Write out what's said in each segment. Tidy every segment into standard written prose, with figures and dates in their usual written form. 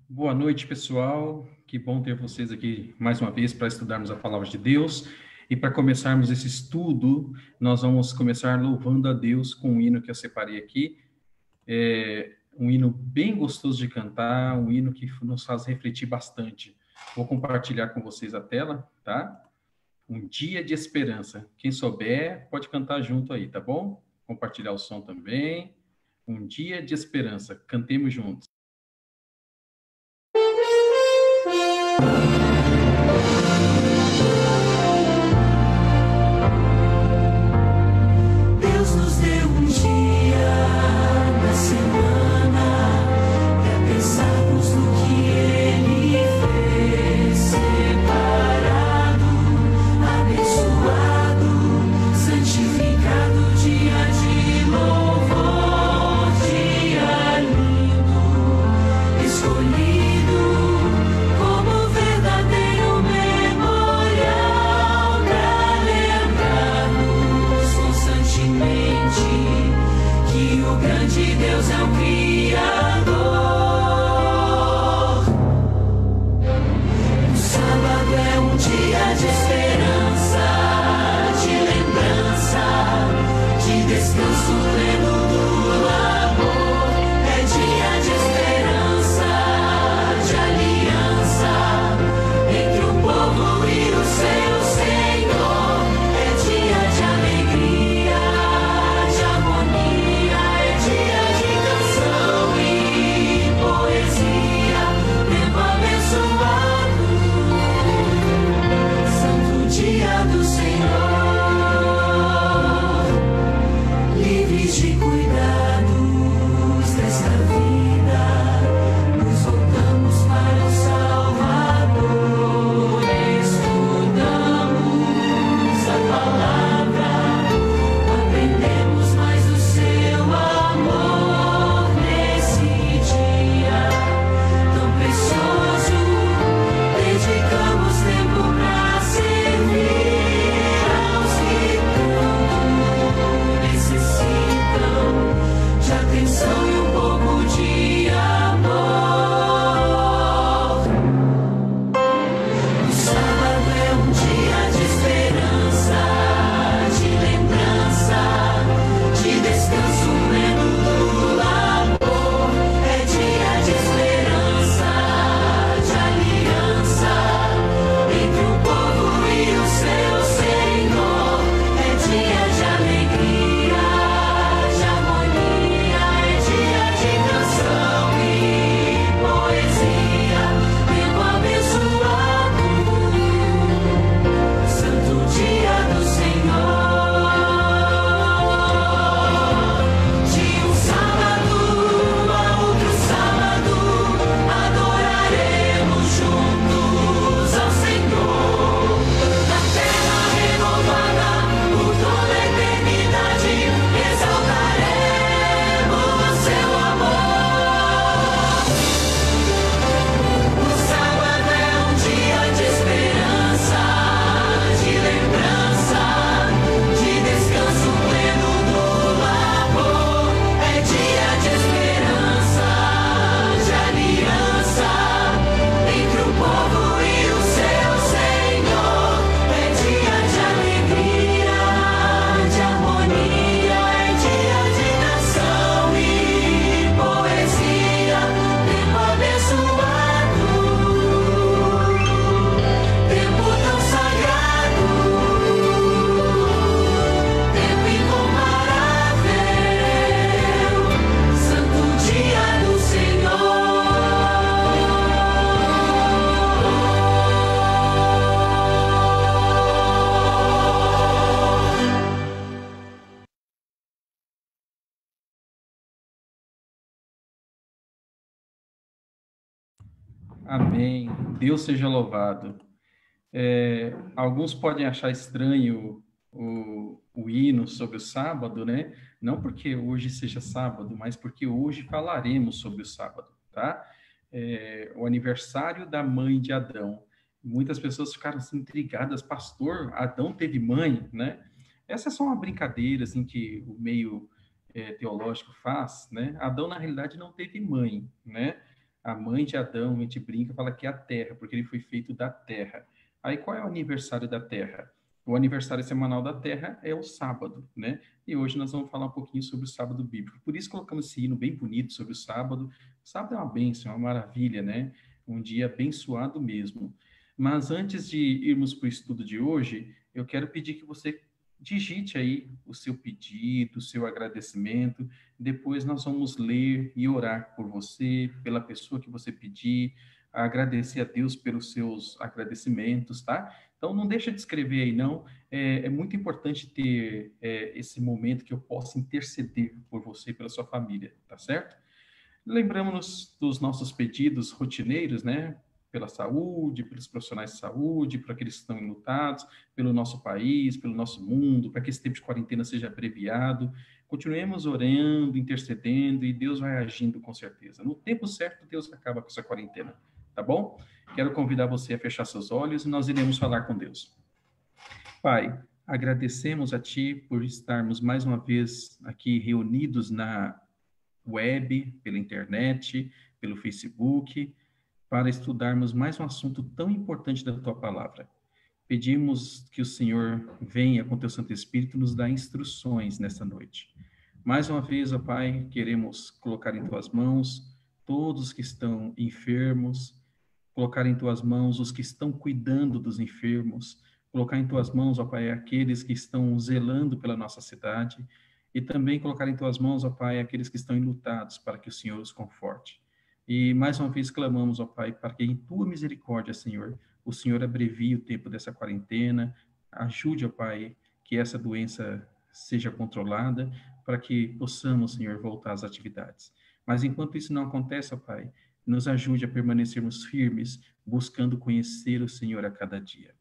Boa noite, pessoal. Que bom ter vocês aqui mais uma vez para estudarmos a palavra de Deus. E para começarmos esse estudo, nós vamos começar louvando a Deus com um hino que eu separei aqui. É um hino bem gostoso de cantar, um hino que nos faz refletir bastante. Vou compartilhar com vocês a tela, tá? Um dia de esperança. Quem souber, pode cantar junto aí, tá bom? Compartilhar o som também. Um dia de esperança. Cantemos juntos. Deus nos deu um dia na semana para pensarmos no que Ele fez, separado, abençoado, santificado, dia de louvor, dia lindo, escolhido como verdadeiro memorial para lembrarmos constantemente que o grande Deus é o Criador. O sábado é um dia de esperança, de lembrança, de descanso pleno do labor. É dia de esperança, de aliança entre o povo e o seu Senhor. É dia de alegria, de harmonia, é dia de canção e poesia, tempo abençoado, santo dia do Senhor, livres de cuidados desta vida, nos voltamos para o Salvador, estudamos a palavra, aprendemos mais do seu amor nesse dia tão precioso. Dedicamos tempo para servir aos que tanto necessitam de atenção e um pouco de amor. O sábado é um dia de esperança, de lembrança, de descanso pleno do labor. É dia de esperança, de aliança entre o povo e o seu Senhor. É dia de alegria, de harmonia, é dia de canção e poesia, tempo abençoado, santo dia do Senhor. De um sábado a outro sábado, adoraremos juntos ao Senhor. Na terra renovada, por toda a eternidade, exaltaremos seu amor. O sábado é um dia de esperança, de lembrança, de descanso pleno do labor. É dia de esperança, de aliança entre o povo e o seu Senhor. É dia de alegria, de harmonia, é dia de canção e poesia, tempo abençoado, tempo tão sagrado, tempo incomparável, santo dia do Senhor. Amém. Deus seja louvado. Alguns podem achar estranho o hino sobre o sábado, né? Não porque hoje seja sábado, mas porque hoje falaremos sobre o sábado, tá? O aniversário da mãe de Adão. Muitas pessoas ficaram assim, intrigadas, pastor, Adão teve mãe, né? Essa é só uma brincadeira assim que o meio teológico faz, né? Adão na realidade não teve mãe, né? A mãe de Adão, a gente brinca, fala que é a terra, porque ele foi feito da terra. Aí qual é o aniversário da terra? O aniversário semanal da terra é o sábado, né? E hoje nós vamos falar um pouquinho sobre o sábado bíblico. Por isso colocamos esse hino bem bonito sobre o sábado. O sábado é uma bênção, é uma maravilha, né? Um dia abençoado mesmo. Mas antes de irmos para o estudo de hoje, eu quero pedir que você digite aí o seu pedido, o seu agradecimento. Depois nós vamos ler e orar por você, pela pessoa que você pedir, agradecer a Deus pelos seus agradecimentos, tá? Então não deixa de escrever aí, não. É muito importante ter esse momento que eu possa interceder por você e pela sua família, tá certo? Lembramos-nos dos nossos pedidos rotineiros, né? Pela saúde, pelos profissionais de saúde, para aqueles que estão enlutados, pelo nosso país, pelo nosso mundo, para que esse tempo de quarentena seja abreviado. Continuemos orando, intercedendo e Deus vai agindo com certeza. No tempo certo, Deus acaba com essa quarentena, tá bom? Quero convidar você a fechar seus olhos e nós iremos falar com Deus. Pai, agradecemos a Ti por estarmos mais uma vez aqui reunidos na web, pela internet, pelo Facebook, para estudarmos mais um assunto tão importante da Tua palavra. Pedimos que o Senhor venha com Teu Santo Espírito nos dar instruções nesta noite. Mais uma vez, ó Pai, queremos colocar em Tuas mãos todos que estão enfermos, colocar em Tuas mãos os que estão cuidando dos enfermos, colocar em Tuas mãos, ó Pai, aqueles que estão zelando pela nossa cidade, e também colocar em Tuas mãos, ó Pai, aqueles que estão enlutados, para que o Senhor os conforte. E mais uma vez clamamos, ó Pai, para que em Tua misericórdia, Senhor, o Senhor abrevie o tempo dessa quarentena, ajude, ó Pai, que essa doença seja controlada, para que possamos, Senhor, voltar às atividades. Mas enquanto isso não acontece, ó Pai, nos ajude a permanecermos firmes, buscando conhecer o Senhor a cada dia.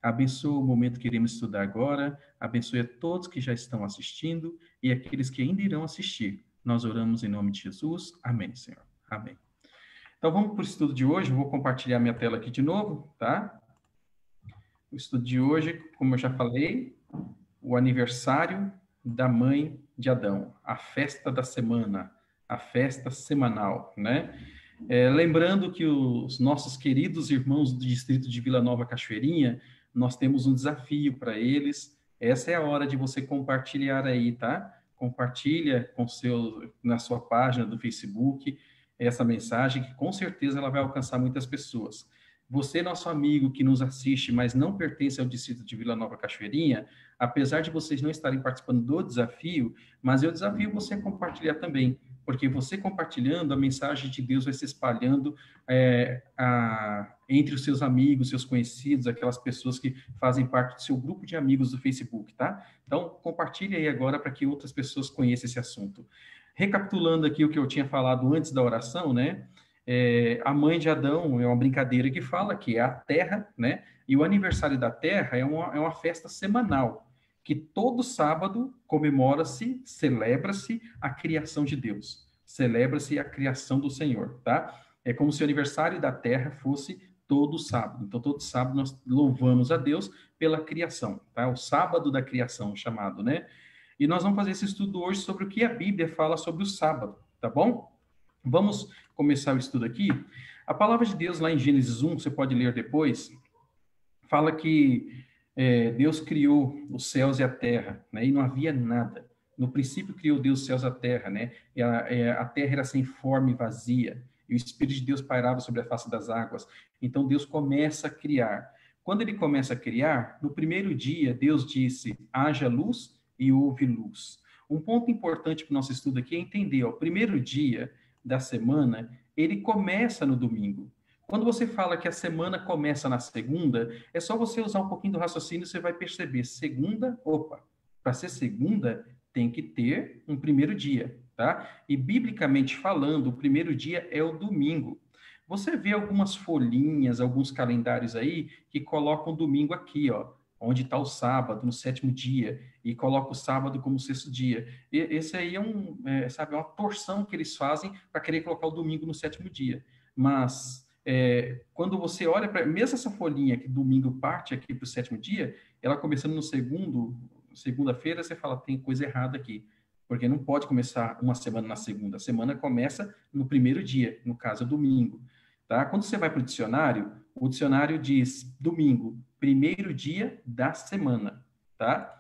Abençoa o momento que iremos estudar agora, abençoe a todos que já estão assistindo e aqueles que ainda irão assistir. Nós oramos em nome de Jesus. Amém, Senhor. Amém. Então vamos para o estudo de hoje. Eu vou compartilhar minha tela aqui de novo, tá? O estudo de hoje, como eu já falei, o aniversário da mãe de Adão, a festa da semana, a festa semanal, né? Lembrando que os nossos queridos irmãos do distrito de Vila Nova Cachoeirinha, nós temos um desafio para eles. Essa é a hora de você compartilhar aí, tá? Compartilha na sua página do Facebook essa mensagem, que com certeza ela vai alcançar muitas pessoas. Você, nosso amigo que nos assiste, mas não pertence ao distrito de Vila Nova Cachoeirinha, apesar de vocês não estarem participando do desafio, mas eu desafio você a compartilhar também, porque você compartilhando, a mensagem de Deus vai se espalhando entre os seus amigos, seus conhecidos, aquelas pessoas que fazem parte do seu grupo de amigos do Facebook, tá? Então, compartilhe aí agora para que outras pessoas conheçam esse assunto. Recapitulando aqui o que eu tinha falado antes da oração, né? A mãe de Adão é uma brincadeira que fala que é a terra, né? E o aniversário da terra é uma festa semanal, que todo sábado comemora-se, celebra-se a criação de Deus, celebra-se a criação do Senhor, tá? É como se o aniversário da terra fosse todo sábado. Então, todo sábado nós louvamos a Deus pela criação, tá? O sábado da criação, chamado, né? E nós vamos fazer esse estudo hoje sobre o que a Bíblia fala sobre o sábado, tá bom? Vamos começar o estudo aqui. A palavra de Deus lá em Gênesis 1, você pode ler depois, fala que Deus criou os céus e a terra, né? E não havia nada. No princípio criou Deus os céus e a terra, né? E a terra era sem forma e vazia, e o Espírito de Deus pairava sobre a face das águas. Então Deus começa a criar. Quando ele começa a criar, no primeiro dia, Deus disse, haja luz e houve luz. Um ponto importante para o nosso estudo aqui é entender, ó, o primeiro dia da semana, ele começa no domingo. Quando você fala que a semana começa na segunda, é só você usar um pouquinho do raciocínio e você vai perceber. Segunda, opa, para ser segunda, tem que ter um primeiro dia, tá? E biblicamente falando, o primeiro dia é o domingo. Você vê algumas folhinhas, alguns calendários aí que colocam domingo aqui, ó, onde está o sábado, no sétimo dia, e coloca o sábado como sexto dia. Esse aí é uma torção que eles fazem para querer colocar o domingo no sétimo dia. Mas quando você olha para mesmo essa folhinha que domingo parte aqui para o sétimo dia, ela começando no segunda-feira, você fala, tem coisa errada aqui. porque não pode começar uma semana na segunda. A semana começa no primeiro dia, no caso, domingo. Tá? Quando você vai para o dicionário diz domingo, primeiro dia da semana. Tá?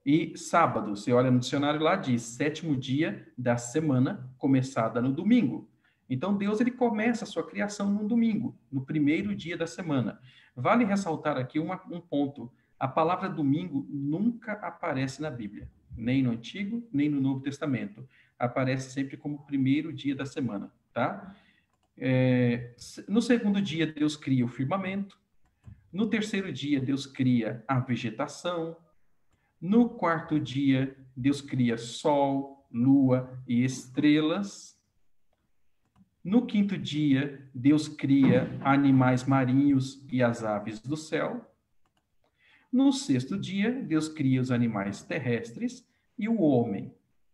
E sábado, você olha no dicionário lá, diz sétimo dia da semana, começada no domingo. Então, Deus ele começa a sua criação no domingo, no primeiro dia da semana. Vale ressaltar aqui um ponto. A palavra domingo nunca aparece na Bíblia, nem no Antigo, nem no Novo Testamento. Aparece sempre como primeiro dia da semana, tá? No segundo dia, Deus cria o firmamento. No terceiro dia, Deus cria a vegetação. No quarto dia, Deus cria sol, lua e estrelas. No quinto dia, Deus cria animais marinhos e as aves do céu. No sexto dia, Deus cria os animais terrestres e o homem,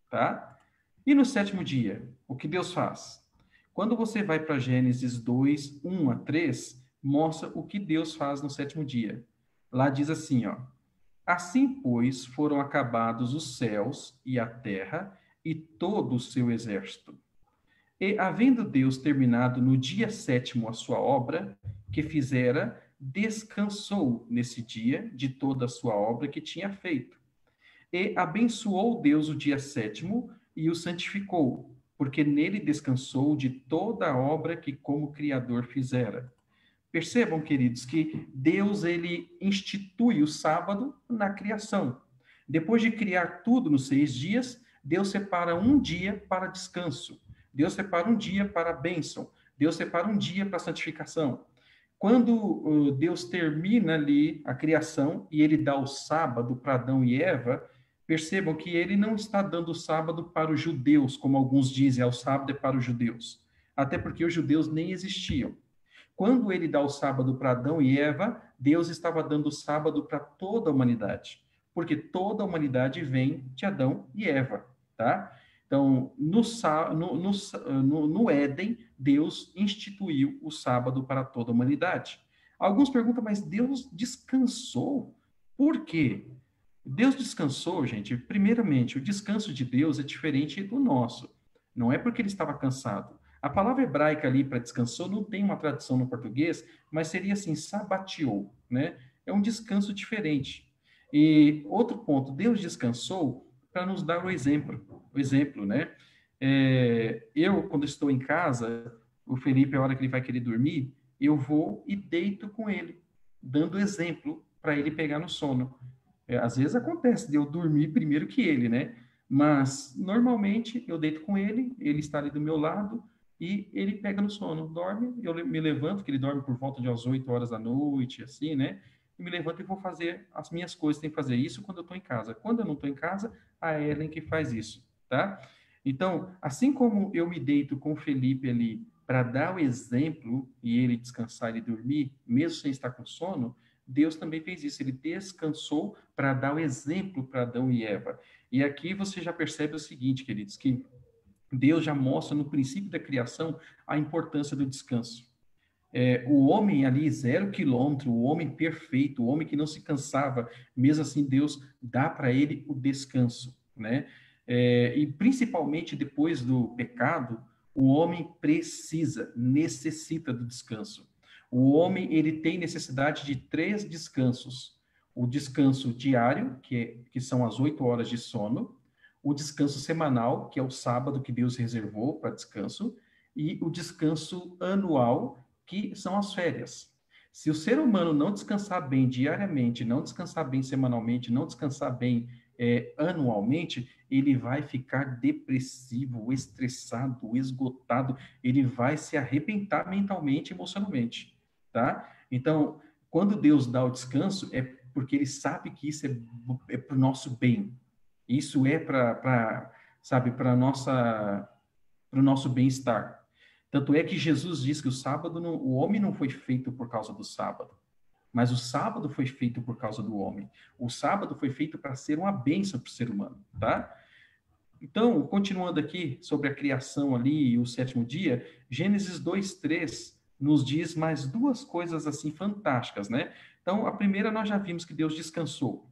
tá? E no sétimo dia, o que Deus faz? Quando você vai para Gênesis 2, 1 a 3, mostra o que Deus faz no sétimo dia. Lá diz assim, ó: assim, pois, foram acabados os céus e a terra e todo o seu exército. E, havendo Deus terminado no dia sétimo a sua obra, que fizera, descansou nesse dia de toda a sua obra que tinha feito. E abençoou Deus o dia sétimo e o santificou, porque nele descansou de toda a obra que como Criador fizera. Percebam, queridos, que Deus ele institui o sábado na criação. Depois de criar tudo nos 6 dias, Deus separa um dia para descanso. Deus separa um dia para a bênção. Deus separa um dia para a santificação. Quando Deus termina ali a criação e ele dá o sábado para Adão e Eva, percebam que ele não está dando o sábado para os judeus, como alguns dizem, o sábado é para os judeus. Até porque os judeus nem existiam. Quando ele dá o sábado para Adão e Eva, Deus estava dando o sábado para toda a humanidade, porque toda a humanidade vem de Adão e Eva, tá? Então, no Éden, Deus instituiu o sábado para toda a humanidade. Alguns perguntam, mas Deus descansou? Por quê? Deus descansou, gente. Primeiramente, o descanso de Deus é diferente do nosso. Não é porque ele estava cansado. A palavra hebraica ali para descansou não tem uma tradução no português, mas seria assim, sabatiou, né? É um descanso diferente. E outro ponto, Deus descansou para nos dar o exemplo, né? Eu, quando estou em casa, o Felipe, a hora que ele vai querer dormir, eu vou e deito com ele, dando exemplo para ele pegar no sono. Às vezes acontece de eu dormir primeiro que ele, né? Mas, normalmente, eu deito com ele, ele está ali do meu lado, e ele pega no sono, dorme, eu me levanto, que ele dorme por volta de às 8 horas da noite, assim, né? E me levanto e vou fazer as minhas coisas, tenho que fazer isso quando eu estou em casa. Quando eu não estou em casa, a Ellen que faz isso, tá? Então, assim como eu me deito com o Felipe ali para dar o exemplo e ele descansar e dormir, mesmo sem estar com sono, Deus também fez isso, ele descansou para dar o exemplo para Adão e Eva. E aqui você já percebe o seguinte, queridos, que Deus já mostra no princípio da criação a importância do descanso. O homem ali, 0 quilômetro, o homem perfeito, o homem que não se cansava, mesmo assim Deus dá para ele o descanso, né? E principalmente depois do pecado, o homem necessita do descanso. O homem, ele tem necessidade de 3 descansos. O descanso diário, que são as 8 horas de sono, o descanso semanal, que é o sábado que Deus reservou para descanso, e o descanso anual, que são as férias. Se o ser humano não descansar bem diariamente, não descansar bem semanalmente, não descansar bem anualmente, ele vai ficar depressivo, estressado, esgotado, ele vai se arrebentar mentalmente, emocionalmente, tá? Então, quando Deus dá o descanso, é porque ele sabe que isso é para o nosso bem. Isso é sabe, para o nosso bem-estar. Tanto é que Jesus diz que o homem não foi feito por causa do sábado, mas o sábado foi feito por causa do homem. O sábado foi feito para ser uma bênção para o ser humano, tá? Então, continuando aqui sobre a criação ali e o sétimo dia, Gênesis 2:3 nos diz mais 2 coisas assim fantásticas, né? Então, a primeira nós já vimos que Deus descansou.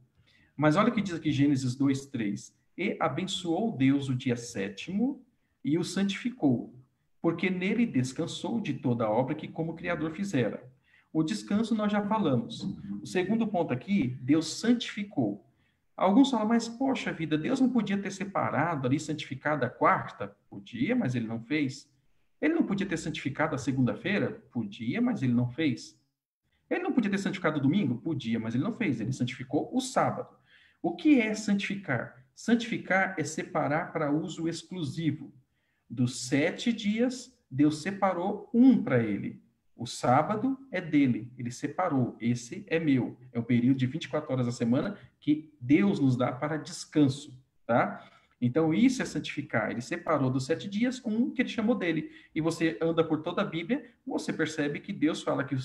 Mas olha o que diz aqui Gênesis 2:3. E abençoou Deus o dia sétimo e o santificou, porque nele descansou de toda a obra que como Criador fizera. O descanso nós já falamos. O segundo ponto aqui, Deus santificou. Alguns falam, mas poxa vida, Deus não podia ter separado ali, santificado a quarta? Podia, mas ele não fez. Ele não podia ter santificado a segunda-feira? Podia, mas ele não fez. Ele não podia ter santificado o domingo? Podia, mas ele não fez. Ele santificou o sábado. O que é santificar? Santificar é separar para uso exclusivo. Dos 7 dias, Deus separou um para ele. O sábado é dele, ele separou. Esse é meu. É um período de 24 horas a semana que Deus nos dá para descanso, tá? Então, isso é santificar. Ele separou dos 7 dias um que ele chamou dele. E você anda por toda a Bíblia, você percebe que Deus fala que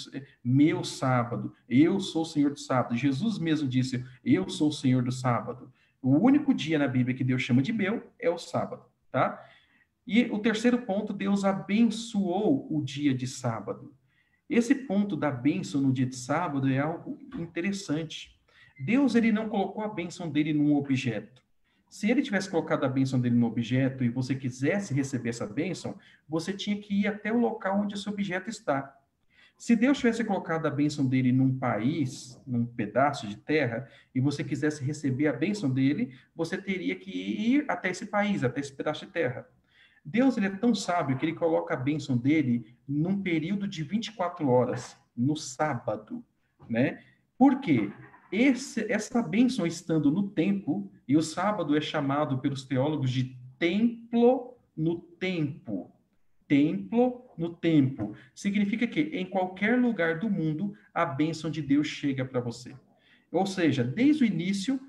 meu sábado, eu sou o Senhor do sábado. Jesus mesmo disse, eu sou o Senhor do sábado. O único dia na Bíblia que Deus chama de meu é o sábado, tá? E o terceiro ponto, Deus abençoou o dia de sábado. Esse ponto da bênção no dia de sábado é algo interessante. Deus ele não colocou a bênção dele num objeto. Se ele tivesse colocado a bênção dele no objeto e você quisesse receber essa bênção, você tinha que ir até o local onde esse objeto está. Se Deus tivesse colocado a bênção dele num país, num pedaço de terra, e você quisesse receber a bênção dele, você teria que ir até esse país, até esse pedaço de terra. Deus ele é tão sábio que ele coloca a bênção dele num período de 24 horas, no sábado, né? Por quê? Essa bênção estando no tempo, e o sábado é chamado pelos teólogos de templo no tempo. Templo no tempo. Significa que em qualquer lugar do mundo, a bênção de Deus chega para você. Ou seja, desde o início,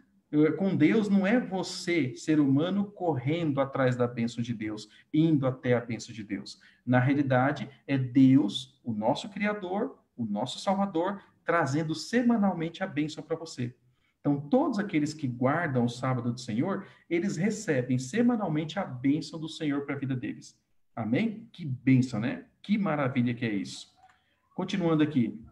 com Deus não é você, ser humano, correndo atrás da bênção de Deus, indo até a bênção de Deus. Na realidade, é Deus, o nosso Criador, o nosso Salvador, trazendo semanalmente a bênção para você. Então, todos aqueles que guardam o sábado do Senhor, eles recebem semanalmente a bênção do Senhor para a vida deles. Amém? Que bênção, né? Que maravilha que é isso. Continuando aqui.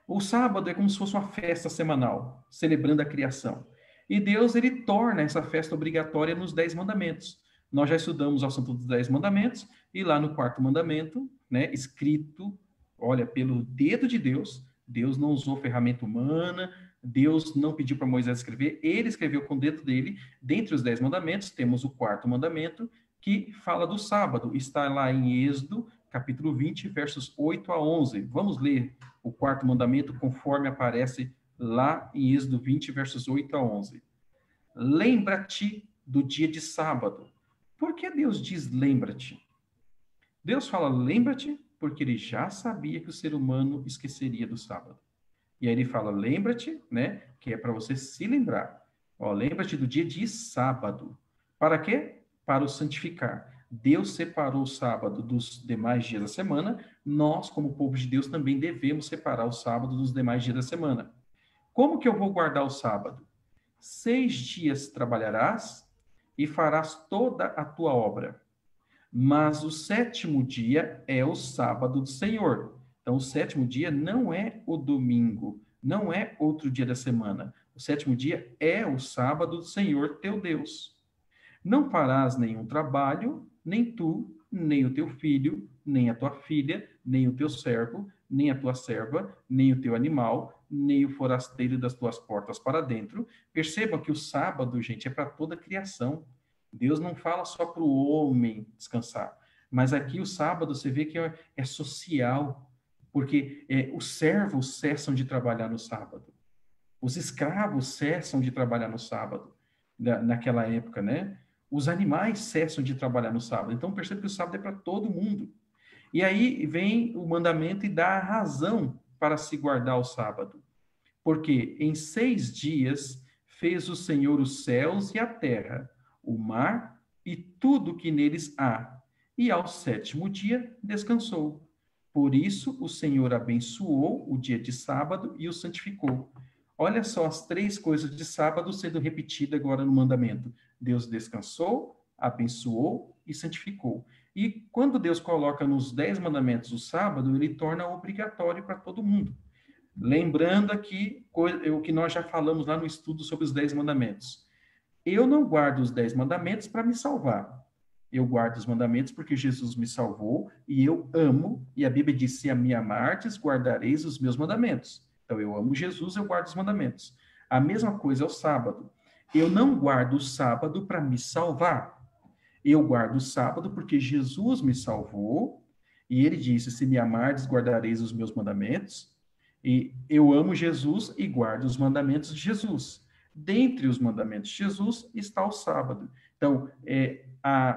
O sábado é como se fosse uma festa semanal, celebrando a criação. E Deus, ele torna essa festa obrigatória nos 10 mandamentos. Nós já estudamos o assunto dos 10 mandamentos, e lá no quarto mandamento, né, escrito, olha, pelo dedo de Deus, Deus não usou ferramenta humana, Deus não pediu para Moisés escrever, ele escreveu com o dedo dele. Dentre os 10 mandamentos, temos o quarto mandamento, que fala do sábado. Está lá em Êxodo, capítulo 20, versos 8 a 11. Vamos ler o quarto mandamento conforme aparece lá em Êxodo 20, versos 8 a 11. Lembra-te do dia de sábado. Por que Deus diz lembra-te? Deus fala lembra-te porque ele já sabia que o ser humano esqueceria do sábado. E aí ele fala lembra-te, né, que é para você se lembrar. Ó, lembra-te do dia de sábado. Para quê? Para o santificar. Deus separou o sábado dos demais dias da semana, nós, como povo de Deus, também devemos separar o sábado dos demais dias da semana. Como que eu vou guardar o sábado? 6 dias trabalharás e farás toda a tua obra. Mas o sétimo dia é o sábado do Senhor. Então, o sétimo dia não é o domingo, não é outro dia da semana. O sétimo dia é o sábado do Senhor teu Deus. Não farás nenhum trabalho, nem tu, nem o teu filho, nem a tua filha, nem o teu servo, nem a tua serva, nem o teu animal, nem o forasteiro das tuas portas para dentro. Percebam que o sábado, gente, é para toda a criação. Deus não fala só para o homem descansar. Mas aqui o sábado, você vê que é social, porque os servos cessam de trabalhar no sábado. Os escravos cessam de trabalhar no sábado, naquela época, né? Os animais cessam de trabalhar no sábado. Então, percebe que o sábado é para todo mundo. E aí vem o mandamento e dá a razão para se guardar o sábado. Porque em 6 dias fez o Senhor os céus e a terra, o mar e tudo que neles há. E ao 7º dia descansou. Por isso o Senhor abençoou o dia de sábado e o santificou. Olha só as 3 coisas de sábado sendo repetidas agora no mandamento. Deus descansou, abençoou e santificou. E quando Deus coloca nos 10 mandamentos o sábado, ele torna obrigatório para todo mundo. Lembrando aqui o que nós já falamos lá no estudo sobre os 10 mandamentos. Eu não guardo os 10 mandamentos para me salvar. Eu guardo os mandamentos porque Jesus me salvou e eu amo. E a Bíblia diz: se a me amardes, guardareis os meus mandamentos. Então, eu amo Jesus, eu guardo os mandamentos. A mesma coisa é o sábado. Eu não guardo o sábado para me salvar. Eu guardo o sábado porque Jesus me salvou e ele disse: se me amardes, guardareis os meus mandamentos. E eu amo Jesus e guardo os mandamentos de Jesus. Dentre os mandamentos de Jesus está o sábado. Então,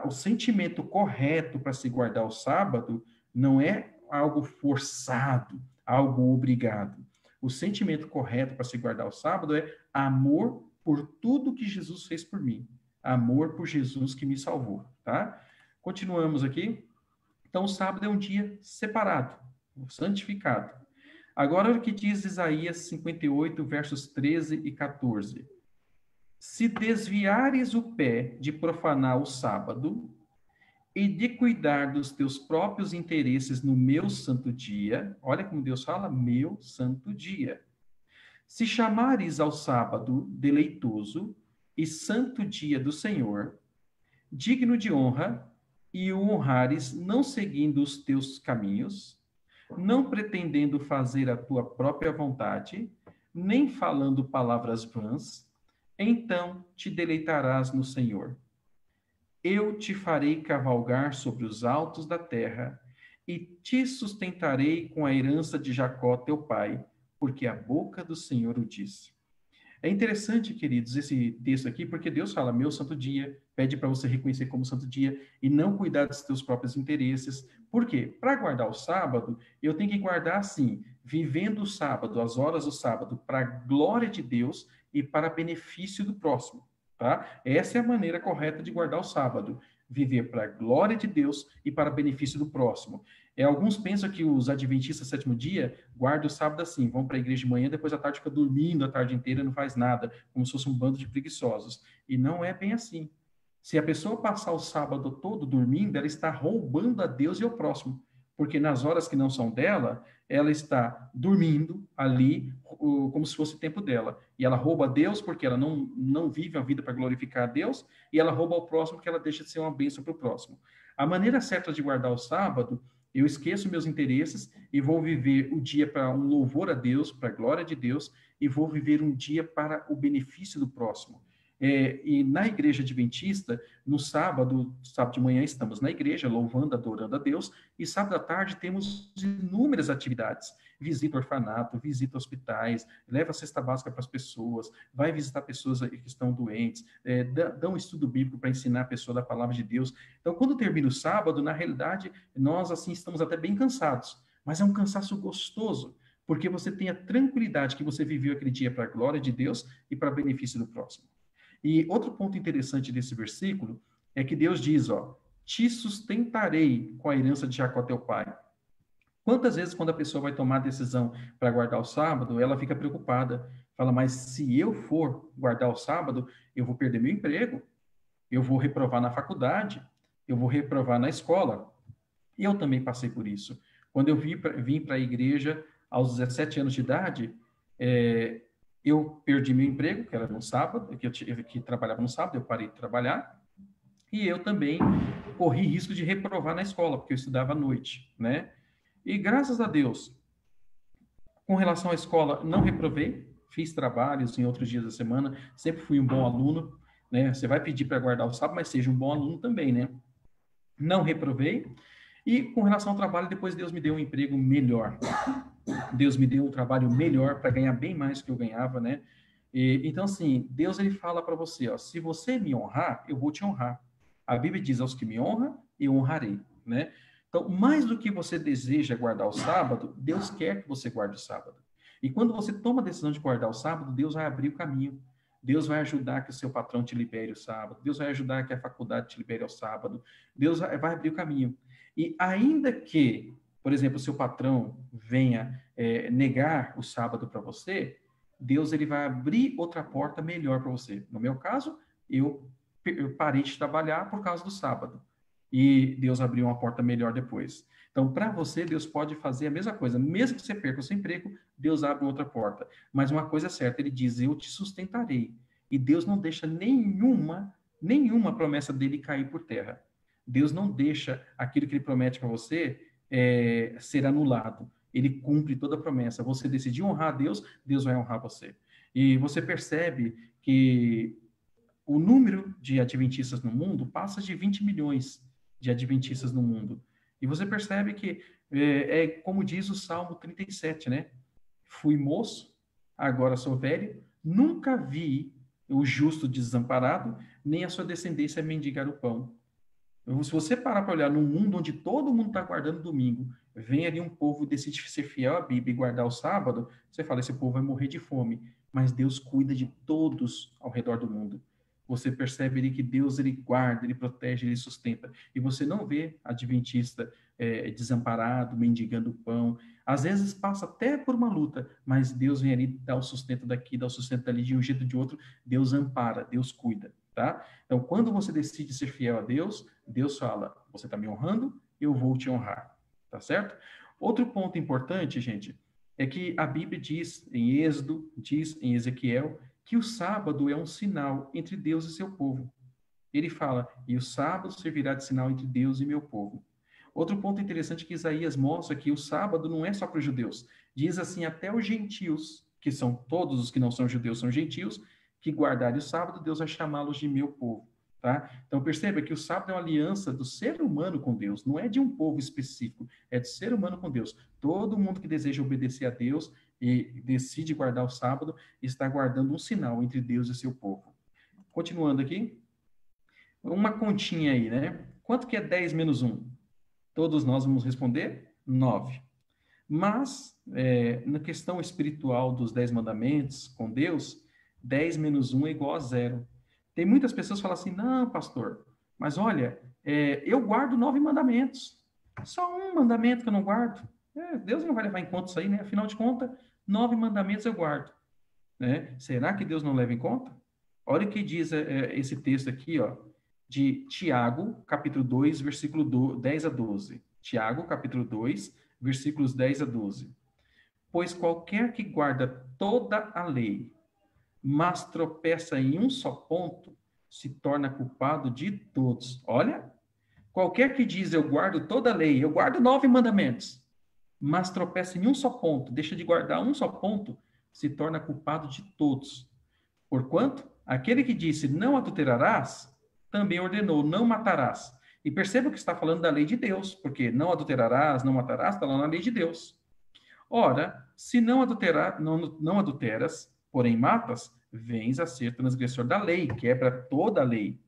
o sentimento correto para se guardar o sábado não é algo forçado, algo obrigado. O sentimento correto para se guardar o sábado é amor por tudo que Jesus fez por mim. Amor por Jesus que me salvou, tá? Continuamos aqui. Então, o sábado é um dia separado, santificado. Agora, o que diz Isaías 58, versos 13 e 14. Se desviares o pé de profanar o sábado e de cuidar dos teus próprios interesses no meu santo dia, olha como Deus fala, meu santo dia. Se chamares ao sábado deleitoso e santo dia do Senhor, digno de honra, e o honrares não seguindo os teus caminhos, não pretendendo fazer a tua própria vontade, nem falando palavras vãs, então te deleitarás no Senhor. Eu te farei cavalgar sobre os altos da terra e te sustentarei com a herança de Jacó, teu pai, porque a boca do Senhor o disse. É interessante, queridos, esse texto aqui, porque Deus fala, meu santo dia, pede para você reconhecer como santo dia e não cuidar dos teus próprios interesses. Por quê? Para guardar o sábado, eu tenho que guardar assim, vivendo o sábado, as horas do sábado, para a glória de Deus e para benefício do próximo, tá? Essa é a maneira correta de guardar o sábado, viver para a glória de Deus e para benefício do próximo. Alguns pensam que os adventistas do sétimo dia guardam o sábado assim, vão para a igreja de manhã, depois à tarde fica dormindo a tarde inteira, não faz nada, como se fosse um bando de preguiçosos. E não é bem assim. Se a pessoa passar o sábado todo dormindo, ela está roubando a Deus e ao próximo, porque nas horas que não são dela, ela está dormindo ali, como se fosse o tempo dela. E ela rouba a Deus porque ela não vive a vida para glorificar a Deus, e ela rouba ao próximo porque ela deixa de ser uma bênção para o próximo. A maneira certa de guardar o sábado, eu esqueço meus interesses e vou viver o dia para um louvor a Deus, para a glória de Deus, e vou viver um dia para o benefício do próximo. E na igreja adventista, no sábado de manhã, estamos na igreja, louvando, adorando a Deus, e sábado à tarde temos inúmeras atividades. Visita orfanato, visita hospitais, leva a cesta básica para as pessoas, vai visitar pessoas que estão doentes, dá um estudo bíblico para ensinar a pessoa da palavra de Deus. Então, quando termina o sábado, na realidade, nós assim estamos até bem cansados, mas é um cansaço gostoso, porque você tem a tranquilidade que você viveu aquele dia para a glória de Deus e para benefício do próximo. E outro ponto interessante desse versículo é que Deus diz, te sustentarei com a herança de Jacó teu pai. Quantas vezes quando a pessoa vai tomar a decisão para guardar o sábado, ela fica preocupada, fala, mas se eu for guardar o sábado, eu vou perder meu emprego, eu vou reprovar na faculdade, eu vou reprovar na escola. E eu também passei por isso. Quando eu vim para a igreja aos 17 anos de idade, eu perdi meu emprego, que era no sábado, que trabalhava no sábado, eu parei de trabalhar, e eu também corri risco de reprovar na escola, porque eu estudava à noite, né? E graças a Deus, com relação à escola, não reprovei, fiz trabalhos em outros dias da semana, sempre fui um bom aluno, né? Você vai pedir para guardar o sábado, mas seja um bom aluno também, né? Não reprovei, e com relação ao trabalho, depois Deus me deu um emprego melhor. Deus me deu um trabalho melhor para ganhar bem mais do que eu ganhava, né? Então, assim, Deus ele fala para você, se você me honrar, eu vou te honrar. A Bíblia diz, aos que me honram, eu honrarei, né? Então, mais do que você deseja guardar o sábado, Deus quer que você guarde o sábado. E quando você toma a decisão de guardar o sábado, Deus vai abrir o caminho. Deus vai ajudar que o seu patrão te libere o sábado. Deus vai ajudar que a faculdade te libere ao sábado. Deus vai abrir o caminho. E ainda que, por exemplo, o seu patrão venha negar o sábado para você, Deus ele vai abrir outra porta melhor para você. No meu caso, eu parei de trabalhar por causa do sábado. E Deus abriu uma porta melhor depois. Então, para você, Deus pode fazer a mesma coisa. Mesmo que você perca o seu emprego, Deus abre outra porta. Mas uma coisa é certa, ele diz, eu te sustentarei. E Deus não deixa nenhuma promessa dele cair por terra. Deus não deixa aquilo que ele promete para você ser anulado. Ele cumpre toda a promessa. Você decidir honrar a Deus, Deus vai honrar você. E você percebe que o número de adventistas no mundo passa de 20 milhões de adventistas no mundo. E você percebe que como diz o Salmo 37, né? Fui moço, agora sou velho, nunca vi o justo desamparado, nem a sua descendência mendigar o pão. Se você parar para olhar num mundo onde todo mundo está guardando domingo, vem ali um povo e decide ser fiel à Bíblia e guardar o sábado, você fala, esse povo vai morrer de fome. Mas Deus cuida de todos ao redor do mundo. Você percebe ali que Deus, ele guarda, ele protege, ele sustenta. E você não vê adventista desamparado, mendigando pão. Às vezes passa até por uma luta, mas Deus vem ali, dá o sustento daqui, dá o sustento dali, de um jeito ou de outro. Deus ampara, Deus cuida, tá? Então, quando você decide ser fiel a Deus, Deus fala, você está me honrando, eu vou te honrar, tá certo? Outro ponto importante, gente, é que a Bíblia diz em Êxodo, diz em Ezequiel, que o sábado é um sinal entre Deus e seu povo. Ele fala, e o sábado servirá de sinal entre Deus e meu povo. Outro ponto interessante que Isaías mostra que o sábado não é só para os judeus. Diz assim, até os gentios, que são todos os que não são judeus, são gentios, que guardarem o sábado, Deus vai chamá-los de meu povo. Tá? Então perceba que o sábado é uma aliança do ser humano com Deus, não é de um povo específico, é do ser humano com Deus. Todo mundo que deseja obedecer a Deus e decide guardar o sábado, está guardando um sinal entre Deus e seu povo. Continuando aqui, uma continha aí, né? Quanto que é 10 menos 1? Todos nós vamos responder 9. Mas, na questão espiritual dos 10 mandamentos com Deus, 10 menos 1 é igual a 0. Tem muitas pessoas que falam assim, não, pastor, mas olha, eu guardo 9 mandamentos. Só um mandamento que eu não guardo. Deus não vai levar em conta isso aí, né? Afinal de contas, 9 mandamentos eu guardo. Né? Será que Deus não leva em conta? Olha o que diz esse texto aqui, ó, de Tiago, capítulo 2, versículo 10 a 12. Tiago, capítulo 2, versículos 10 a 12. Pois qualquer que guarda toda a lei, mas tropeça em um só ponto, se torna culpado de todos. Olha, qualquer que diz eu guardo toda a lei, eu guardo 9 mandamentos, mas tropeça em um só ponto, deixa de guardar um só ponto, se torna culpado de todos. Porquanto, aquele que disse não adulterarás, também ordenou não matarás. E perceba que está falando da lei de Deus, porque não adulterarás, não matarás, está lá na lei de Deus. Ora, se não adulteras, porém matas, vens a ser transgressor da lei, quebra toda a lei.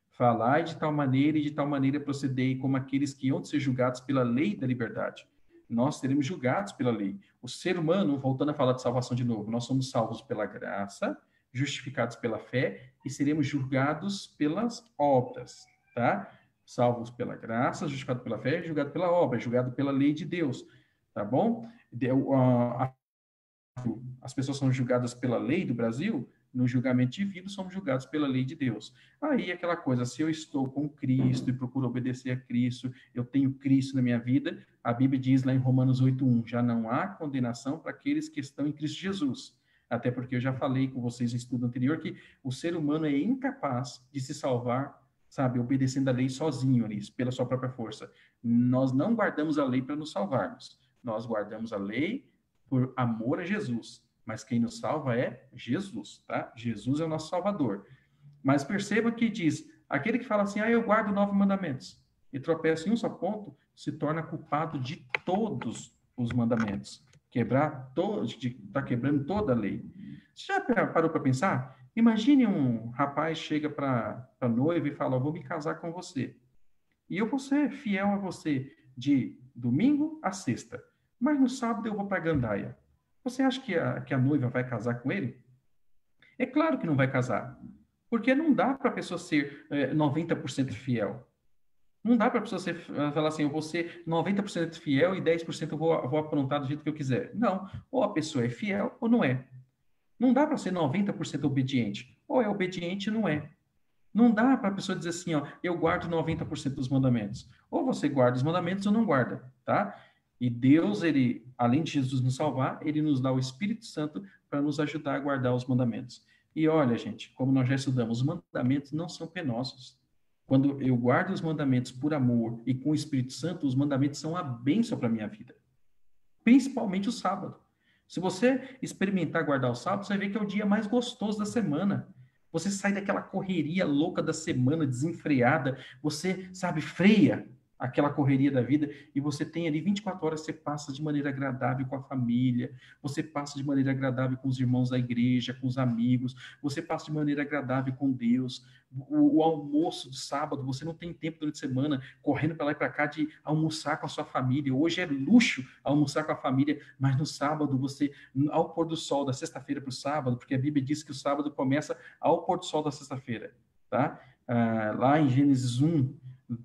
Falai de tal maneira e de tal maneira procedei como aqueles que hão de ser julgados pela lei da liberdade. Nós seremos julgados pela lei. O ser humano, voltando a falar de salvação de novo, nós somos salvos pela graça, justificados pela fé e seremos julgados pelas obras, tá? Salvos pela graça, justificados pela fé, julgados pela obra, julgados pela lei de Deus, tá bom? As pessoas são julgadas pela lei do Brasil, no julgamento divino somos julgados pela lei de Deus. Aí aquela coisa, se eu estou com Cristo e procuro obedecer a Cristo, eu tenho Cristo na minha vida, a Bíblia diz lá em Romanos 8:1, já não há condenação para aqueles que estão em Cristo Jesus. Até porque eu já falei com vocês no estudo anterior que o ser humano é incapaz de se salvar, sabe, obedecendo a lei sozinho ali, pela sua própria força. Nós não guardamos a lei para nos salvarmos. Nós guardamos a lei por amor a Jesus. Mas quem nos salva é Jesus, tá? Jesus é o nosso Salvador. Mas perceba que diz, aquele que fala assim, eu guardo 9 mandamentos, e tropeça em um só ponto, se torna culpado de todos os mandamentos. Está quebrando toda a lei. Você já parou para pensar? Imagine um rapaz chega para a noiva e fala, vou me casar com você. E eu vou ser fiel a você de domingo a sexta. Mas no sábado eu vou para a gandaia. Você acha que a noiva vai casar com ele? É claro que não vai casar. Porque não dá para a pessoa ser 90% fiel. Não dá para a pessoa falar assim, eu vou ser 90% fiel e 10% eu vou aprontar do jeito que eu quiser. Não. Ou a pessoa é fiel ou não é. Não dá para ser 90% obediente. Ou é obediente ou não é. Não dá para a pessoa dizer assim, eu guardo 90% dos mandamentos. Ou você guarda os mandamentos ou não guarda, tá? E Deus, ele, além de Jesus nos salvar, ele nos dá o Espírito Santo para nos ajudar a guardar os mandamentos. E olha, gente, como nós já estudamos, os mandamentos não são penosos. Quando eu guardo os mandamentos por amor e com o Espírito Santo, os mandamentos são a bênção para a minha vida. Principalmente o sábado. Se você experimentar guardar o sábado, você vai ver que é o dia mais gostoso da semana. Você sai daquela correria louca da semana, desenfreada, você, sabe, freia aquela correria da vida e você tem ali 24 horas, você passa de maneira agradável com a família, você passa de maneira agradável com os irmãos da igreja, com os amigos, você passa de maneira agradável com Deus. O almoço de sábado, você não tem tempo durante a semana correndo para lá e para cá de almoçar com a sua família. Hoje é luxo almoçar com a família, mas no sábado você, ao pôr do sol da sexta-feira para o sábado, porque a Bíblia diz que o sábado começa ao pôr do sol da sexta-feira, tá? Lá em Gênesis 1,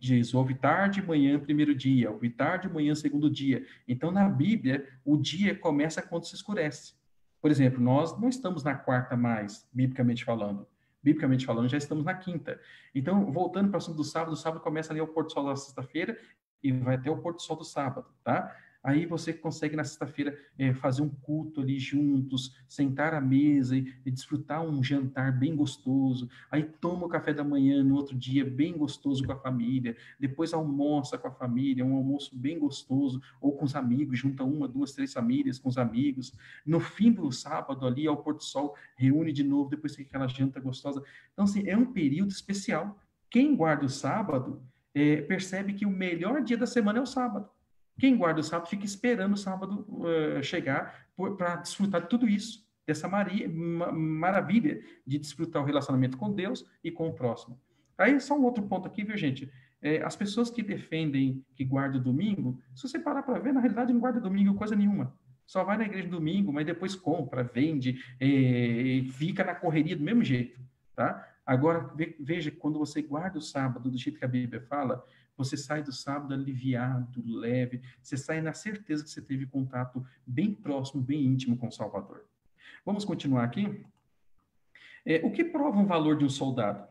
diz, houve tarde e manhã, primeiro dia, houve tarde e manhã, segundo dia. Então, na Bíblia, o dia começa quando se escurece. Por exemplo, nós não estamos na quarta mais, biblicamente falando. Biblicamente falando, já estamos na quinta. Então, voltando para o assunto do sábado, o sábado começa ali ao pôr do sol da sexta-feira e vai até o pôr do sol do sábado, tá? Aí você consegue, na sexta-feira, fazer um culto ali juntos, sentar à mesa e desfrutar um jantar bem gostoso. Aí toma o café da manhã no outro dia, bem gostoso com a família. Depois almoça com a família, um almoço bem gostoso, ou com os amigos, junta uma, duas, três famílias com os amigos. No fim do sábado, ali ao pôr do sol, reúne de novo, depois tem aquela janta gostosa. Então, assim, é um período especial. Quem guarda o sábado, percebe que o melhor dia da semana é o sábado. Quem guarda o sábado fica esperando o sábado chegar para desfrutar de tudo isso, dessa maravilha de desfrutar o relacionamento com Deus e com o próximo. Aí, só um outro ponto aqui, viu, gente? As pessoas que defendem que guarda o domingo, se você parar para ver, na realidade não guarda domingo coisa nenhuma. Só vai na igreja domingo, mas depois compra, vende, fica na correria do mesmo jeito, tá? Agora, veja, quando você guarda o sábado do jeito que a Bíblia fala, você sai do sábado aliviado, leve, você sai na certeza que você teve contato bem próximo, bem íntimo com o Salvador. Vamos continuar aqui? O que prova um valor de um soldado?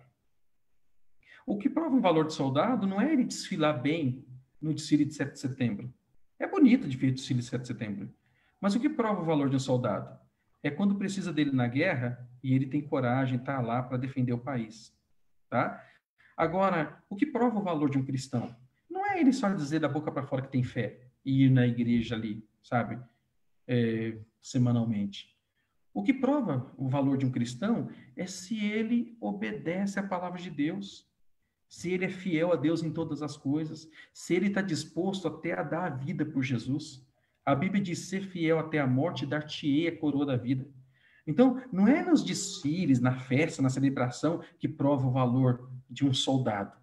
O que prova um valor de soldado não é ele desfilar bem no desfile de 7 de setembro. É bonito de ver o desfile de 7 de setembro. Mas o que prova o valor de um soldado? É quando precisa dele na guerra e ele tem coragem, está lá para defender o país. Tá? Agora, o que prova o valor de um cristão? Não é ele só dizer da boca para fora que tem fé e ir na igreja ali, sabe? Semanalmente. O que prova o valor de um cristão é se ele obedece à palavra de Deus, se ele é fiel a Deus em todas as coisas, se ele está disposto até a dar a vida por Jesus. A Bíblia diz: ser fiel até a morte, dar-te-ei a coroa da vida. Então, não é nos desfiles, na festa, na celebração que prova o valor de um soldado.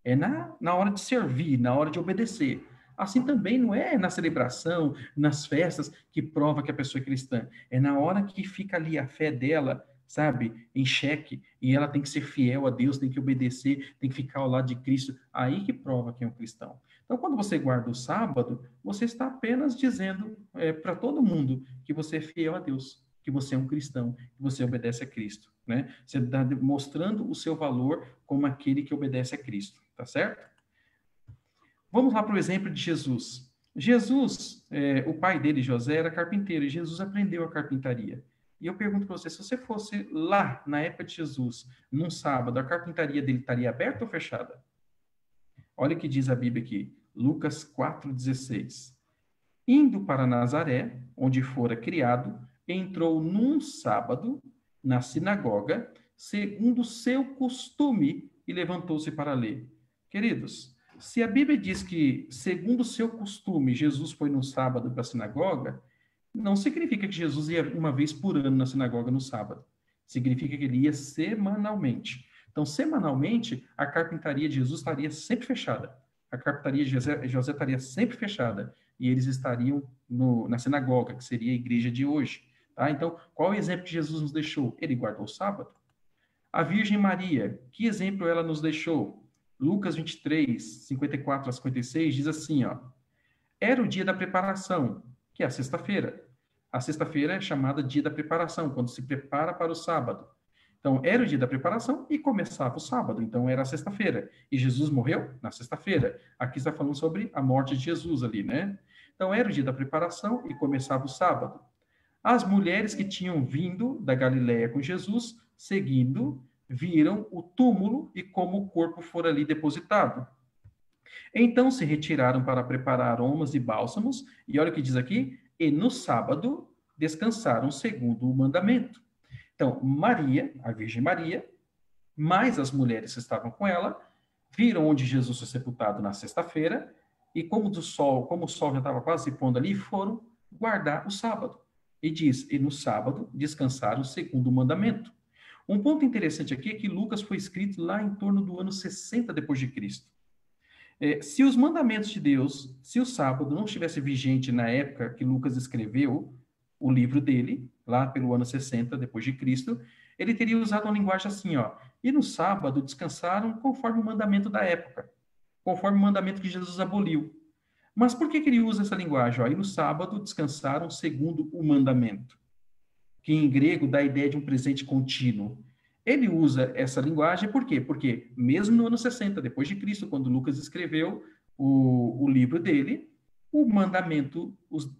É na hora de servir, na hora de obedecer. Assim também não é na celebração, nas festas, que prova que a pessoa é cristã. É na hora que fica ali a fé dela, sabe, em xeque, e ela tem que ser fiel a Deus, tem que obedecer, tem que ficar ao lado de Cristo. Aí que prova que é um cristão. Então, quando você guarda o sábado, você está apenas dizendo para todo mundo que você é fiel a Deus, que você é um cristão, que você obedece a Cristo, né? Você está mostrando o seu valor como aquele que obedece a Cristo, tá certo? Vamos lá para o exemplo de Jesus. Jesus, o pai dele, José, era carpinteiro, e Jesus aprendeu a carpintaria. E eu pergunto para você, se você fosse lá, na época de Jesus, num sábado, a carpintaria dele estaria aberta ou fechada? Olha o que diz a Bíblia aqui, Lucas 4,16. Indo para Nazaré, onde fora criado, entrou num sábado na sinagoga, segundo seu costume, e levantou-se para ler. Queridos, se a Bíblia diz que, segundo o seu costume, Jesus foi no sábado para a sinagoga, não significa que Jesus ia uma vez por ano na sinagoga no sábado. Significa que ele ia semanalmente. Então, semanalmente, a carpintaria de Jesus estaria sempre fechada. A carpintaria de José estaria sempre fechada. E eles estariam na sinagoga, que seria a igreja de hoje. Tá? Então, qual é o exemplo que Jesus nos deixou? Ele guardou o sábado. A Virgem Maria, que exemplo ela nos deixou? Lucas 23, 54 a 56, diz assim, ó. Era o dia da preparação, que é a sexta-feira. A sexta-feira é chamada dia da preparação, quando se prepara para o sábado. Então, era o dia da preparação e começava o sábado. Então, era a sexta-feira. E Jesus morreu na sexta-feira. Aqui está falando sobre a morte de Jesus ali, né? Então, era o dia da preparação e começava o sábado. As mulheres que tinham vindo da Galiléia com Jesus seguindo, viram o túmulo e como o corpo fora ali depositado. Então se retiraram para preparar aromas e bálsamos, e olha o que diz aqui, e no sábado descansaram segundo o mandamento. Então, Maria, a Virgem Maria, mais as mulheres que estavam com ela, viram onde Jesus foi sepultado na sexta-feira, e como o sol já estava quase se pondo ali, foram guardar o sábado. E diz, e no sábado descansaram segundo o mandamento. Um ponto interessante aqui é que Lucas foi escrito lá em torno do ano 60 depois de Cristo. Se os mandamentos de Deus, se o sábado não estivesse vigente na época que Lucas escreveu o livro dele, lá pelo ano 60 depois de Cristo, ele teria usado uma linguagem assim, ó, e no sábado descansaram conforme o mandamento da época, conforme o mandamento que Jesus aboliu. Mas por que ele usa essa linguagem? Ó? E no sábado descansaram segundo o mandamento, que em grego dá a ideia de um presente contínuo. Ele usa essa linguagem por quê? Porque mesmo no ano 60 depois de Cristo, quando Lucas escreveu o livro dele, os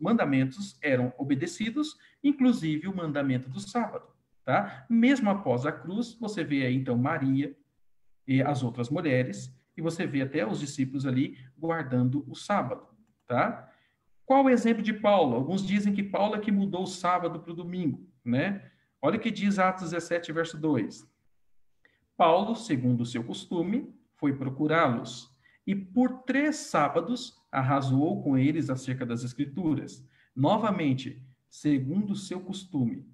mandamentos eram obedecidos, inclusive o mandamento do sábado. Tá? Mesmo após a cruz, você vê aí então Maria e as outras mulheres, e você vê até os discípulos ali guardando o sábado. Tá? Qual o exemplo de Paulo? Alguns dizem que Paulo é que mudou o sábado para o domingo, né? Olha o que diz Atos 17, verso 2. Paulo, segundo o seu costume, foi procurá-los, e por 3 sábados arrazoou com eles acerca das Escrituras. Novamente, segundo o seu costume.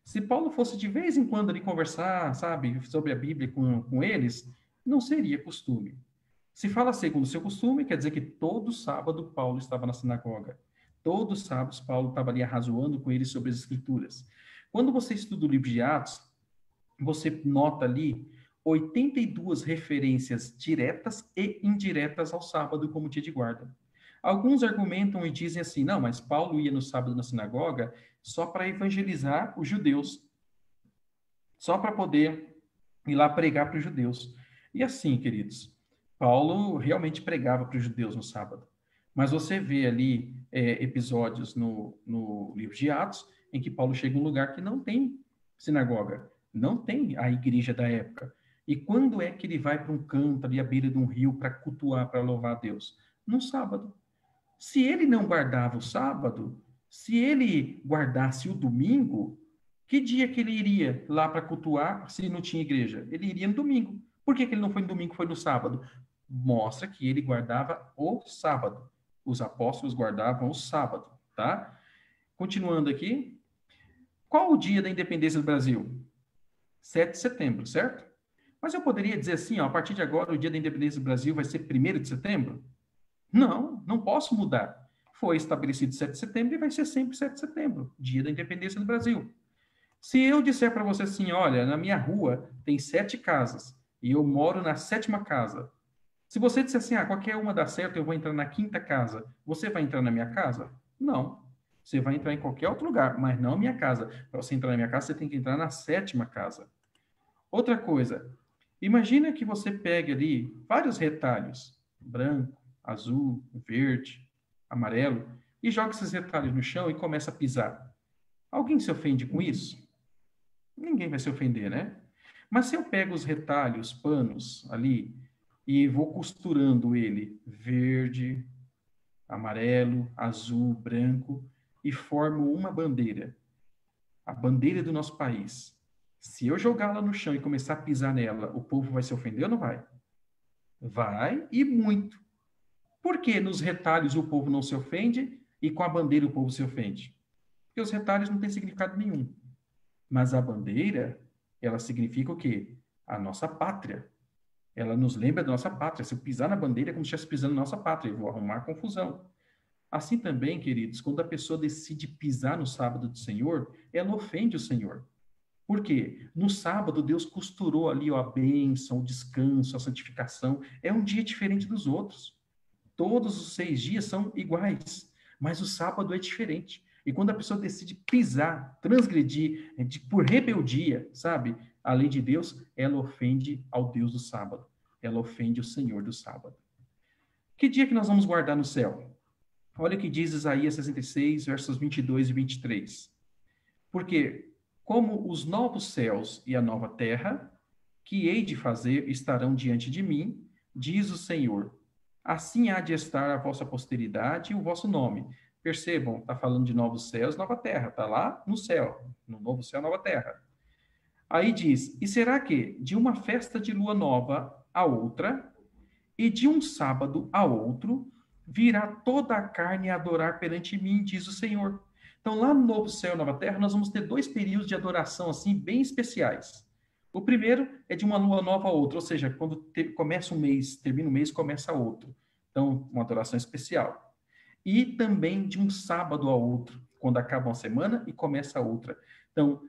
Se Paulo fosse de vez em quando ali conversar, sabe, sobre a Bíblia com eles, não seria costume. Se fala segundo o seu costume, quer dizer que todo sábado Paulo estava na sinagoga. Todos os sábados Paulo estava ali arrazoando com eles sobre as Escrituras. Quando você estuda o livro de Atos, você nota ali 82 referências diretas e indiretas ao sábado como dia de guarda. Alguns argumentam e dizem assim, não, mas Paulo ia no sábado na sinagoga só para evangelizar os judeus, só para poder ir lá pregar para os judeus. E assim, queridos, Paulo realmente pregava para os judeus no sábado. Mas você vê ali episódios no livro de Atos em que Paulo chega em um lugar que não tem sinagoga, não tem a igreja da época. E quando é que ele vai para um canto ali à beira de um rio para cultuar, para louvar a Deus? No sábado. Se ele não guardava o sábado, se ele guardasse o domingo, que dia que ele iria lá para cultuar se não tinha igreja? Ele iria no domingo. Por que ele não foi no domingo, foi no sábado? Mostra que ele guardava o sábado. Os apóstolos guardavam o sábado, tá? Continuando aqui. Qual o dia da independência do Brasil? 7 de setembro, certo? Mas eu poderia dizer assim, ó, a partir de agora o dia da independência do Brasil vai ser 1º de setembro? Não, não posso mudar. Foi estabelecido 7 de setembro e vai ser sempre 7 de setembro, dia da independência do Brasil. Se eu disser para você assim, olha, na minha rua tem 7 casas e eu moro na 7ª casa. Se você disser assim, qualquer uma dá certo, eu vou entrar na 5ª casa, você vai entrar na minha casa? Não. Você vai entrar em qualquer outro lugar, mas não na minha casa. Para você entrar na minha casa, você tem que entrar na 7ª casa. Outra coisa, imagina que você pegue ali vários retalhos, branco, azul, verde, amarelo, e joga esses retalhos no chão e começa a pisar. Alguém se ofende com isso? Ninguém vai se ofender, né? Mas se eu pego os retalhos, panos ali, e vou costurando ele verde, amarelo, azul, branco, e formo uma bandeira, a bandeira do nosso país. Se eu jogá-la no chão e começar a pisar nela, o povo vai se ofender ou não vai? Vai, e muito. Por que nos retalhos o povo não se ofende e com a bandeira o povo se ofende? Porque os retalhos não têm significado nenhum. Mas a bandeira, ela significa o quê? A nossa pátria. Ela nos lembra da nossa pátria. Se eu pisar na bandeira, é como se estivesse pisando na nossa pátria. Eu vou arrumar confusão. Assim também, queridos, quando a pessoa decide pisar no sábado do Senhor, ela ofende o Senhor. Por quê? No sábado, Deus costurou ali a bênção, o descanso, a santificação. É um dia diferente dos outros. Todos os 6 dias são iguais, mas o sábado é diferente. E quando a pessoa decide pisar, transgredir, por rebeldia, sabe, a lei de Deus, ela ofende ao Deus do sábado. Ela ofende o Senhor do sábado. Que dia que nós vamos guardar no céu? Olha o que diz Isaías 66, versos 22 e 23. Porque como os novos céus e a nova terra, que hei de fazer, estarão diante de mim, diz o Senhor. Assim há de estar a vossa posteridade e o vosso nome. Percebam, está falando de novos céus, nova terra. Está lá no céu, no novo céu, nova terra. Aí diz, e será que de uma festa de lua nova a outra, e de um sábado a outro, virá toda a carne a adorar perante mim, diz o Senhor. Então, lá no novo céu e nova terra, nós vamos ter 2 períodos de adoração, assim, bem especiais. O primeiro é de uma lua nova a outra, ou seja, quando começa um mês, termina um mês, começa outro. Então, uma adoração especial. E também de um sábado a outro, quando acaba uma semana e começa outra. Então,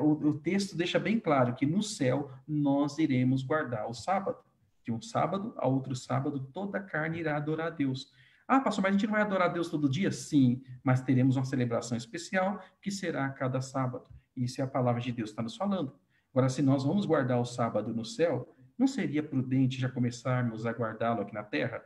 o texto deixa bem claro que no céu nós iremos guardar o sábado. De um sábado a outro sábado, toda a carne irá adorar a Deus. Ah, pastor, mas a gente não vai adorar a Deus todo dia? Sim, mas teremos uma celebração especial que será a cada sábado. Isso é a palavra de Deus que está nos falando. Agora, se nós vamos guardar o sábado no céu, não seria prudente já começarmos a guardá-lo aqui na terra?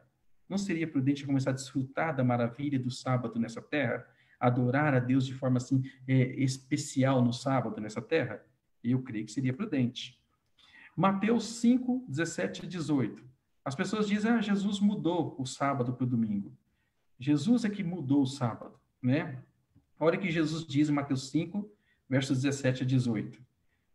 Não seria prudente começar a desfrutar da maravilha do sábado nessa terra? Adorar a Deus de forma assim especial no sábado nessa terra? Eu creio que seria prudente. Mateus 5, 17 e 18. As pessoas dizem, Jesus mudou o sábado para o domingo. Jesus é que mudou o sábado, né? Olha o que Jesus diz em Mateus 5, versos 17 a 18.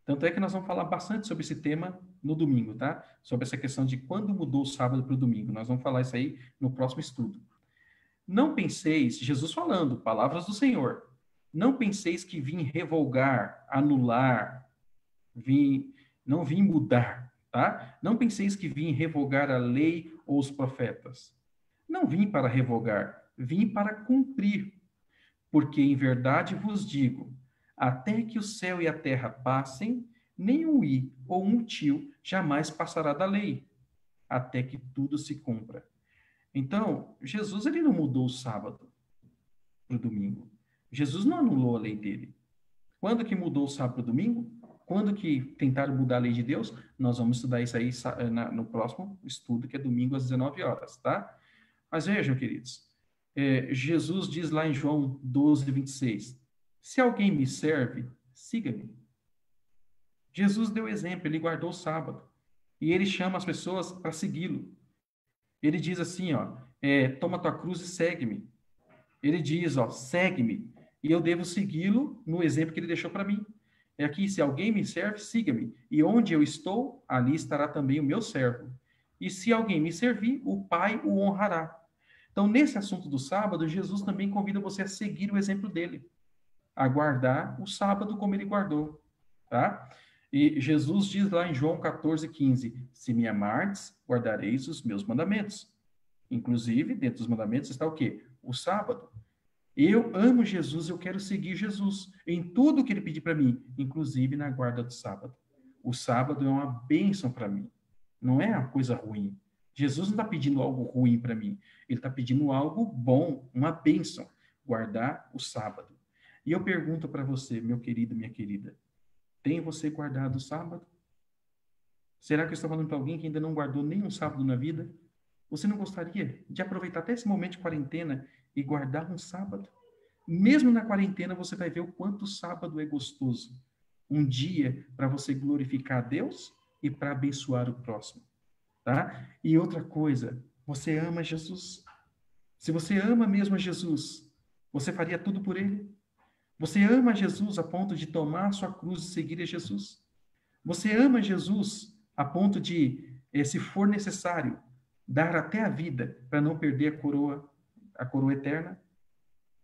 Tanto é que nós vamos falar bastante sobre esse tema no domingo, tá? Sobre essa questão de quando mudou o sábado para o domingo. Nós vamos falar isso aí no próximo estudo. Não penseis, Jesus falando, palavras do Senhor, não penseis que vim revogar, anular, não vim mudar, tá? Não penseis que vim revogar a lei ou os profetas. Não vim para revogar, vim para cumprir. Porque em verdade vos digo, até que o céu e a terra passem, nem um i ou um tio jamais passará da lei, até que tudo se cumpra. Então, Jesus ele não mudou o sábado para o domingo. Jesus não anulou a lei dele. Quando que mudou o sábado para o domingo? Quando que tentaram mudar a lei de Deus? Nós vamos estudar isso aí no próximo estudo, que é domingo às 19 horas, tá? Mas vejam, queridos, Jesus diz lá em João 12, 26, se alguém me serve, siga-me. Jesus deu exemplo, ele guardou o sábado. E ele chama as pessoas para segui-lo. Ele diz assim, ó, toma tua cruz e segue-me. Ele diz, ó, segue-me. E eu devo segui-lo no exemplo que ele deixou para mim. É aqui, se alguém me serve, siga-me. E onde eu estou, ali estará também o meu servo. E se alguém me servir, o Pai o honrará. Então, nesse assunto do sábado, Jesus também convida você a seguir o exemplo dele. A guardar o sábado como ele guardou. Tá? E Jesus diz lá em João 14, 15, se me amardes, guardareis os meus mandamentos. Inclusive, dentro dos mandamentos está o quê? O sábado. Eu amo Jesus, eu quero seguir Jesus em tudo que ele pedir para mim, inclusive na guarda do sábado. O sábado é uma bênção para mim, não é uma coisa ruim. Jesus não está pedindo algo ruim para mim, ele está pedindo algo bom, uma bênção, guardar o sábado. E eu pergunto para você, meu querido, minha querida, tem você guardado o sábado? Será que eu estou falando para alguém que ainda não guardou nenhum sábado na vida? Você não gostaria de aproveitar até esse momento de quarentena e guardar um sábado? Mesmo na quarentena, você vai ver o quanto o sábado é gostoso. Um dia para você glorificar a Deus e para abençoar o próximo. Tá? E outra coisa, você ama Jesus? Se você ama mesmo a Jesus, você faria tudo por ele? Você ama Jesus a ponto de tomar a sua cruz e seguir a Jesus? Você ama Jesus a ponto de, se for necessário, dar até a vida para não perder a coroa eterna?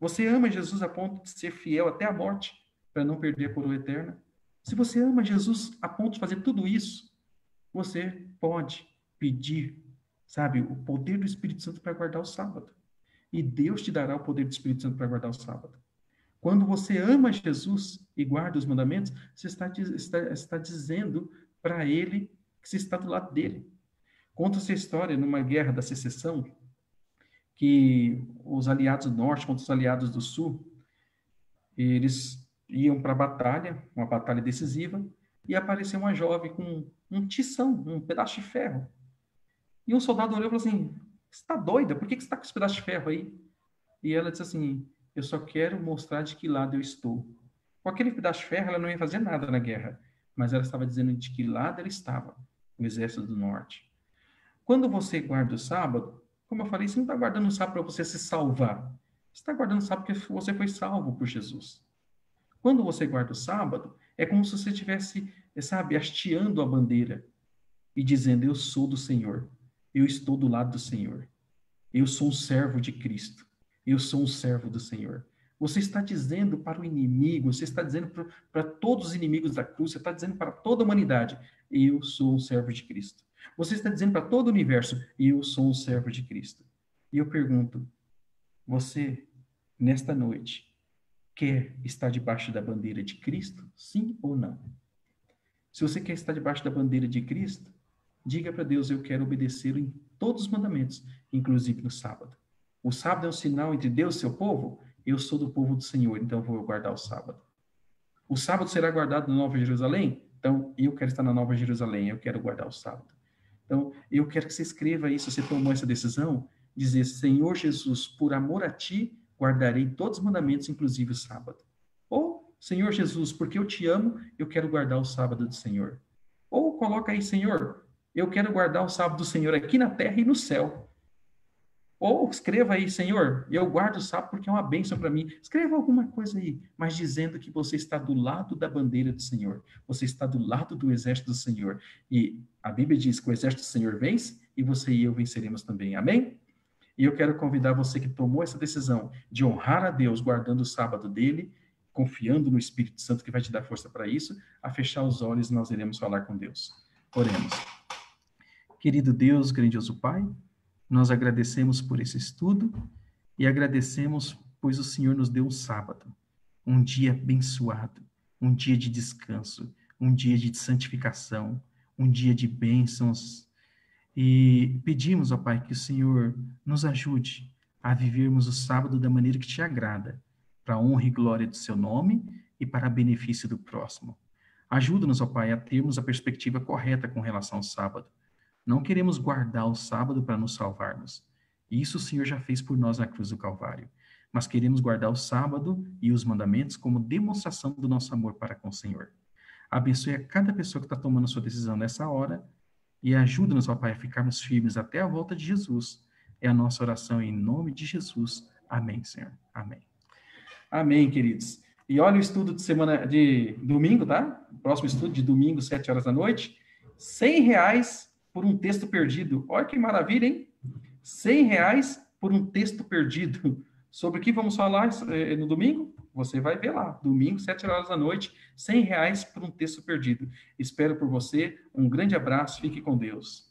Você ama Jesus a ponto de ser fiel até a morte para não perder a coroa eterna? Se você ama Jesus a ponto de fazer tudo isso, você pode pedir, sabe, o poder do Espírito Santo para guardar o sábado. E Deus te dará o poder do Espírito Santo para guardar o sábado. Quando você ama Jesus e guarda os mandamentos, você está dizendo para ele que você está do lado dele. Conta essa história numa guerra da secessão, que os aliados do norte contra os aliados do sul, eles iam para a batalha, uma batalha decisiva, e apareceu uma jovem com um tição, um pedaço de ferro. E um soldado olhou e falou assim, você está doida? Por que você está com esse pedaço de ferro aí? E ela disse assim, eu só quero mostrar de que lado eu estou. Com aquele pedaço de ferro, ela não ia fazer nada na guerra, mas ela estava dizendo de que lado ela estava, o exército do norte. Quando você guarda o sábado, como eu falei, você não está guardando o sábado para você se salvar. Você está guardando o sábado porque você foi salvo por Jesus. Quando você guarda o sábado, é como se você estivesse, sabe, hasteando a bandeira e dizendo: eu sou do Senhor, eu estou do lado do Senhor, eu sou um servo de Cristo, eu sou um servo do Senhor. Você está dizendo para o inimigo, você está dizendo para todos os inimigos da cruz, você está dizendo para toda a humanidade: eu sou um servo de Cristo. Você está dizendo para todo o universo: eu sou um servo de Cristo. E eu pergunto: você, nesta noite, quer estar debaixo da bandeira de Cristo? Sim ou não? Se você quer estar debaixo da bandeira de Cristo, diga para Deus: eu quero obedecer em todos os mandamentos, inclusive no sábado. O sábado é um sinal entre Deus e seu povo. Eu sou do povo do Senhor, então vou guardar o sábado. O sábado será guardado na Nova Jerusalém? Então, eu quero estar na Nova Jerusalém, eu quero guardar o sábado. Então, eu quero que você escreva isso, se você tomou essa decisão, dizer: Senhor Jesus, por amor a ti, guardarei todos os mandamentos, inclusive o sábado. Ou, Senhor Jesus, porque eu te amo, eu quero guardar o sábado do Senhor. Ou coloca aí: Senhor, eu quero guardar o sábado do Senhor aqui na terra e no céu. Ou escreva aí: Senhor, eu guardo o sábado porque é uma bênção para mim. Escreva alguma coisa aí, mas dizendo que você está do lado da bandeira do Senhor. Você está do lado do exército do Senhor. E a Bíblia diz que o exército do Senhor vence e você e eu venceremos também. Amém? E eu quero convidar você que tomou essa decisão de honrar a Deus guardando o sábado dele, confiando no Espírito Santo que vai te dar força para isso, a fechar os olhos e nós iremos falar com Deus. Oremos. Querido Deus, grandioso Pai, nós agradecemos por esse estudo e agradecemos pois o Senhor nos deu um sábado, um dia abençoado, um dia de descanso, um dia de santificação, um dia de bênçãos. E pedimos, ó Pai, que o Senhor nos ajude a vivermos o sábado da maneira que te agrada, para a honra e glória do seu nome e para benefício do próximo. Ajuda-nos, ó Pai, a termos a perspectiva correta com relação ao sábado. Não queremos guardar o sábado para nos salvarmos. Isso o Senhor já fez por nós na cruz do Calvário. Mas queremos guardar o sábado e os mandamentos como demonstração do nosso amor para com o Senhor. Abençoe a cada pessoa que está tomando sua decisão nessa hora e ajuda-nos, ó Pai, a ficarmos firmes até a volta de Jesus. É a nossa oração em nome de Jesus. Amém, Senhor. Amém. Amém, queridos. E olha o estudo de domingo, tá? O próximo estudo de domingo, 7 horas da noite. R$100 por um texto perdido. Olha que maravilha, hein? R$100 por um texto perdido. Sobre o que vamos falar no domingo? Você vai ver lá. Domingo, 7 horas da noite, R$100 por um texto perdido. Espero por você. Um grande abraço. Fique com Deus.